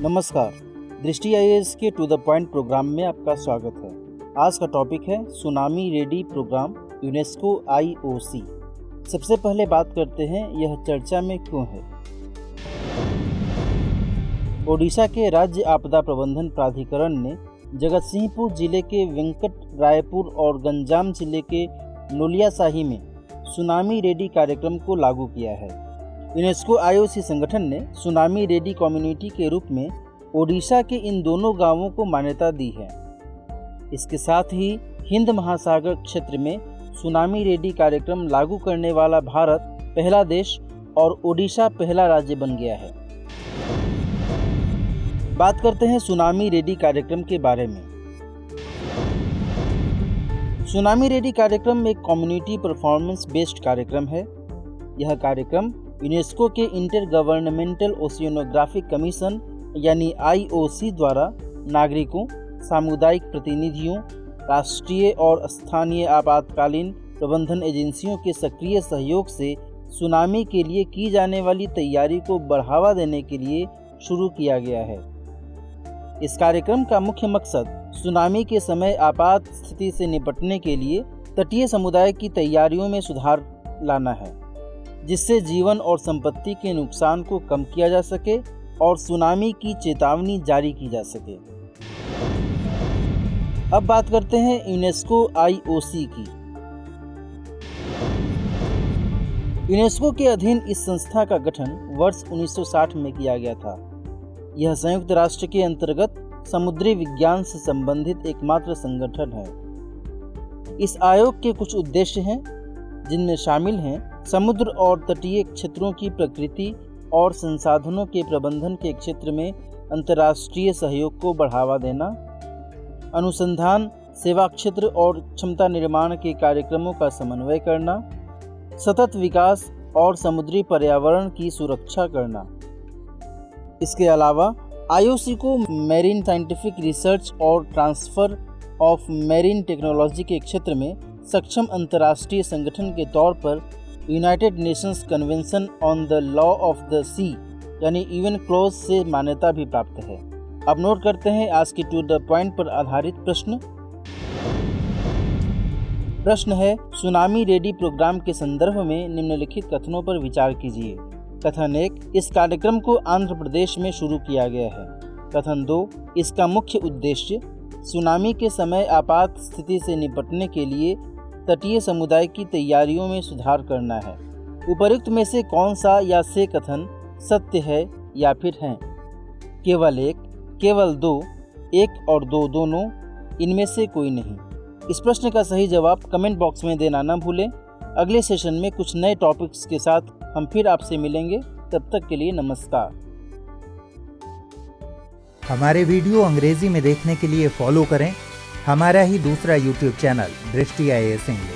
नमस्कार। दृष्टि आईएएस के टू द पॉइंट प्रोग्राम में आपका स्वागत है। आज का टॉपिक है tsunami ready programme UNESCO IOC। सबसे पहले बात करते हैं यह चर्चा में क्यों है। ओडिशा के राज्य आपदा प्रबंधन प्राधिकरण ने जगतसिंहपुर जिले के वेंकट रायपुर और गंजाम जिले के नोलियासाही में सुनामी रेडी कार्यक्रम को लागू किया है। यूनेस्को IOC संगठन ने सुनामी रेडी कम्युनिटी के रूप में ओडिशा के इन दोनों गांवों को मान्यता दी है। इसके साथ ही हिंद महासागर क्षेत्र में सुनामी रेडी कार्यक्रम लागू करने वाला भारत पहला देश और ओडिशा पहला राज्य बन गया है। बात करते हैं सुनामी रेडी कार्यक्रम के बारे में। सुनामी रेडी कार्यक्रम एक कम्युनिटी परफॉर्मेंस बेस्ड कार्यक्रम है। यह कार्यक्रम यूनेस्को के इंटर गवर्नमेंटल ओशियनोग्राफिक कमीशन यानी IOC द्वारा नागरिकों, सामुदायिक प्रतिनिधियों, राष्ट्रीय और स्थानीय आपातकालीन प्रबंधन एजेंसियों के सक्रिय सहयोग से सुनामी के लिए की जाने वाली तैयारी को बढ़ावा देने के लिए शुरू किया गया है। इस कार्यक्रम का मुख्य मकसद सुनामी के समय आपात स्थिति से निपटने के लिए तटीय समुदाय की तैयारियों में सुधार लाना है, जिससे जीवन और संपत्ति के नुकसान को कम किया जा सके और सुनामी की चेतावनी जारी की जा सके। अब बात करते हैं यूनेस्को IOC की। यूनेस्को के अधीन इस संस्था का गठन वर्ष 1960 में किया गया था। यह संयुक्त राष्ट्र के अंतर्गत समुद्री विज्ञान से संबंधित एकमात्र संगठन है। इस आयोग के कुछ उद्देश्य हैं, जिनमें शामिल हैं समुद्र और तटीय क्षेत्रों की प्रकृति और संसाधनों के प्रबंधन के क्षेत्र में अंतर्राष्ट्रीय सहयोग को बढ़ावा देना, अनुसंधान, सेवा क्षेत्र और क्षमता निर्माण के कार्यक्रमों का समन्वय करना, सतत विकास और समुद्री पर्यावरण की सुरक्षा करना। इसके अलावा IOC को मैरीन साइंटिफिक रिसर्च और ट्रांसफ़र ऑफ मैरीन टेक्नोलॉजी के क्षेत्र में सक्षम अंतर्राष्ट्रीय संगठन के तौर पर United Nations Convention on the Law of the Sea यानी यूएनक्लोज से मान्यता भी प्राप्त है। अब नोट करते हैं आज के टू द पॉइंट पर आधारित प्रश्न। प्रश्न है, सुनामी रेडी प्रोग्राम के संदर्भ में निम्नलिखित कथनों पर विचार कीजिए। कथन 1, इस कार्यक्रम को आंध्र प्रदेश में शुरू किया गया है। कथन 2, इसका मुख्य उद्देश्य सुनामी के समय आपात स्थिति से निपटने के लिए तटीय समुदाय की तैयारियों में सुधार करना है। उपर्युक्त में से कौन सा या से कथन सत्य है या फिर हैं? केवल एक, केवल दो, एक और दो दोनों, इनमें से कोई नहीं। इस प्रश्न का सही जवाब कमेंट बॉक्स में देना न भूलें। अगले सेशन में कुछ नए टॉपिक्स के साथ हम फिर आपसे मिलेंगे। तब तक के लिए नमस्कार। हमारे वीडियो अंग्रेजी में देखने के लिए फॉलो करें हमारा ही दूसरा YouTube चैनल दृष्टि IAS इंग्लिश।